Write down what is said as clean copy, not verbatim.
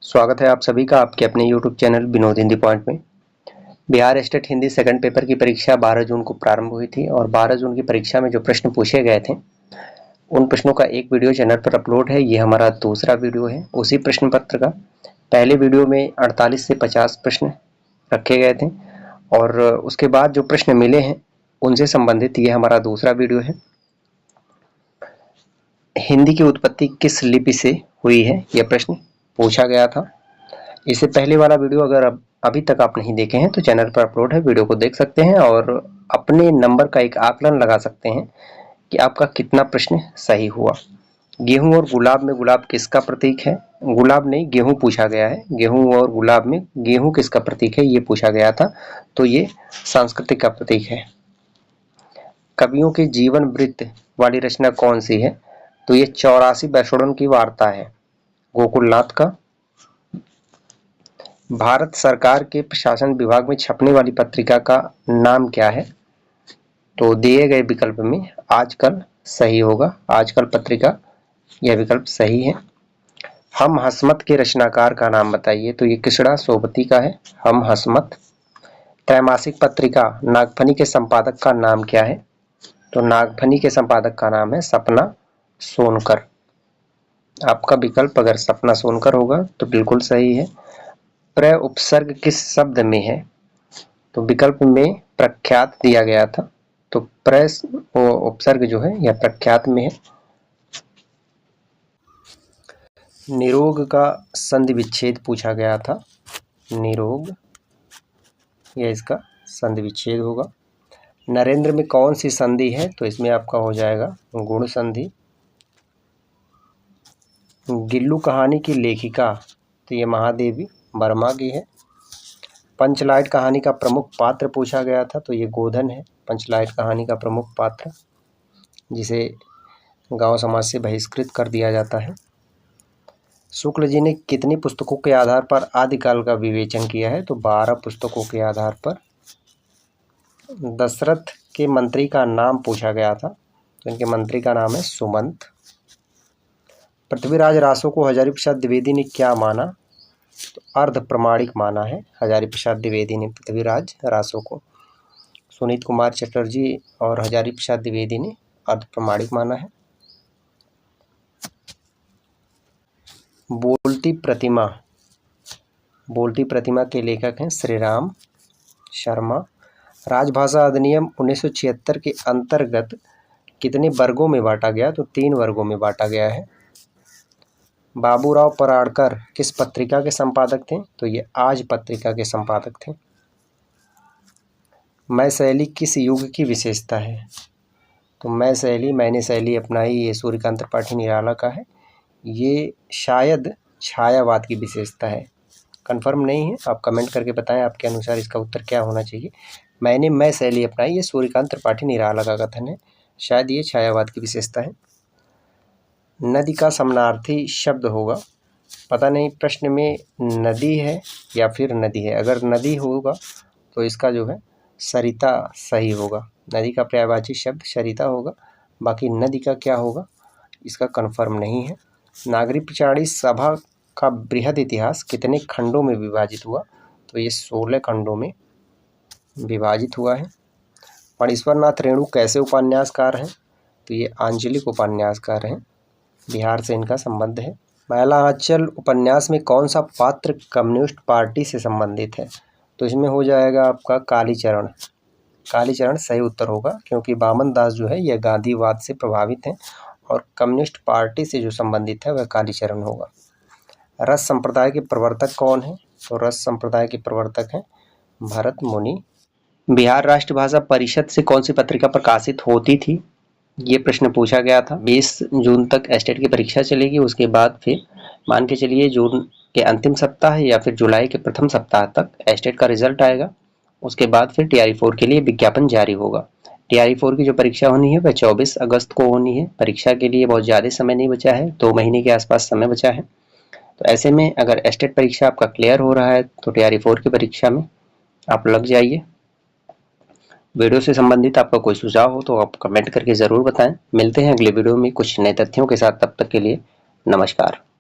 स्वागत है आप सभी का आपके अपने YouTube channel Vinod Hindi point में। Bihar state Hindi second paper की परीक्षा 12 जून को प्रारंभ हुई थी और 12 जून की परीक्षा में जो प्रश्न पूछे गए थे उन प्रश्नों का एक वीडियो चैनल पर अपलोड है। ये हमारा दूसरा वीडियो है उसी प्रश्न पत्र का। पहले वीडियो में 48 से 50 प्रश्न रखे गए थे और उसके बाद जो प्रश्न मिले हैं उनसे संबंधित ये हमारा दूसरा वीडियो है। हिंदी की उत्पत्ति किस लिपि से हुई है, यह प्रश्न पूछा गया था। इससे पहले वाला वीडियो अगर अभी तक आप नहीं देखे हैं तो चैनल पर अपलोड है, वीडियो को देख सकते हैं और अपने नंबर का एक आकलन लगा सकते हैं कि आपका कितना प्रश्न सही हुआ। गेहूं और गुलाब में गुलाब किसका प्रतीक है? गुलाब नहीं, गेहूं पूछा गया है। गेहूं और गुलाब में गेहूं किसका प्रतीक है ये पूछा गया था, तो ये सांस्कृतिक का प्रतीक है। कवियों के जीवन वृत्त वाली रचना कौन सी है? तो ये 84 बैशोड़न की वार्ता है, गोकुलनाथ का। भारत सरकार के प्रशासन विभाग में छपने वाली पत्रिका का नाम क्या है? तो दिए गए विकल्प में आजकल सही होगा, आजकल पत्रिका, यह विकल्प सही है। हम हसमत के रचनाकार का नाम बताइए, तो ये किसड़ा सोबती का है, हम हसमत। त्रैमासिक पत्रिका नागफनी के संपादक का नाम क्या है? तो नागफनी के संपादक का नाम है सपना सोनकर। आपका विकल्प अगर सपना सोनकर होगा तो बिल्कुल सही है। प्र उपसर्ग किस शब्द में है? तो विकल्प में प्रख्यात दिया गया था, तो प्र उपसर्ग जो है यह प्रख्यात में है। निरोग का संधि विच्छेद पूछा गया था, निरोग, यह इसका संधि विच्छेद होगा। नरेंद्र में कौन सी संधि है? तो इसमें आपका हो जाएगा गुण संधि। गिल्लू कहानी की लेखिका, तो ये महादेवी वर्मा की है। पंचलाइट कहानी का प्रमुख पात्र पूछा गया था, तो ये गोधन है पंचलाइट कहानी का प्रमुख पात्र, जिसे गांव समाज से बहिष्कृत कर दिया जाता है। शुक्ल जी ने कितनी पुस्तकों के आधार पर आदिकाल का विवेचन किया है? तो 12 पुस्तकों के आधार पर। दशरथ के मंत्री का नाम पूछा गया था, तो इनके मंत्री का नाम है सुमंत। पृथ्वीराज रासो को हजारी प्रसाद द्विवेदी ने क्या माना? तो अर्ध प्रमाणिक माना है हजारी प्रसाद द्विवेदी ने पृथ्वीराज रासो को। सुनीत कुमार चटर्जी और हजारी प्रसाद द्विवेदी ने अर्ध प्रमाणिक माना है। बोलती प्रतिमा, बोलती प्रतिमा के लेखक हैं श्री राम शर्मा। राजभाषा अधिनियम 1976 के अंतर्गत कितने वर्गों में बांटा गया? तो 3 वर्गों में बांटा गया है। बाबूराव पराड़कर किस पत्रिका के संपादक थे? तो ये आज पत्रिका के संपादक थे। मैं शैली किस युग की विशेषता है? तो मैं शैली, मैंने शैली अपनाई, ये सूर्यकांत त्रिपाठी निराला का है। ये शायद छायावाद की विशेषता है, कंफर्म नहीं है, आप कमेंट करके बताएं आपके अनुसार इसका उत्तर क्या होना चाहिए। मैंने मैं शैली अपनाई, ये सूर्यकांत त्रिपाठी निराला का कथन है, शायद ये छायावाद की विशेषता है। नदी का समानार्थी शब्द होगा, पता नहीं प्रश्न में नदी है या फिर नदी है। अगर नदी होगा तो इसका जो है सरिता सही होगा, नदी का पर्यायवाची शब्द सरिता होगा, बाकी नदी का क्या होगा इसका कंफर्म नहीं है। नागरिक पिछाड़ी सभा का बृहद इतिहास कितने खंडों में विभाजित हुआ? तो ये 16 खंडों में विभाजित हुआ है। फणीश्वरनाथ रेणु कैसे उपन्यासकार हैं? तो ये आंचलिक उपन्यासकार हैं, बिहार से इनका संबंध है। महिला आंचल उपन्यास में कौन सा पात्र कम्युनिस्ट पार्टी से संबंधित है? तो इसमें हो जाएगा आपका कालीचरण, कालीचरण सही उत्तर होगा, क्योंकि वामन दास जो है यह गांधीवाद से प्रभावित हैं और कम्युनिस्ट पार्टी से जो संबंधित है वह कालीचरण होगा। रस संप्रदाय के प्रवर्तक कौन है? तो रस संप्रदाय के प्रवर्तक हैं भरत मुनि। बिहार राष्ट्रभाषा परिषद से कौन सी पत्रिका प्रकाशित होती थी? ये प्रश्न पूछा गया था। 20 जून तक एस्टेट की परीक्षा चलेगी, उसके बाद फिर मान के चलिए जून के अंतिम सप्ताह या फिर जुलाई के प्रथम सप्ताह तक एस्टेट का रिजल्ट आएगा। उसके बाद फिर टीआरई 4 के लिए विज्ञापन जारी होगा। टीआरई 4 की जो परीक्षा होनी है वह 24 अगस्त को होनी है। परीक्षा के लिए बहुत ज़्यादा समय नहीं बचा है, 2 महीने के आसपास समय बचा है। तो ऐसे में अगर एस्टेट परीक्षा आपका क्लियर हो रहा है तो टीआरई 4 की परीक्षा में आप लग जाइए। वीडियो से संबंधित आपका कोई सुझाव हो तो आप कमेंट करके ज़रूर बताएं। मिलते हैं अगले वीडियो में कुछ नए तथ्यों के साथ, तब तक के लिए नमस्कार।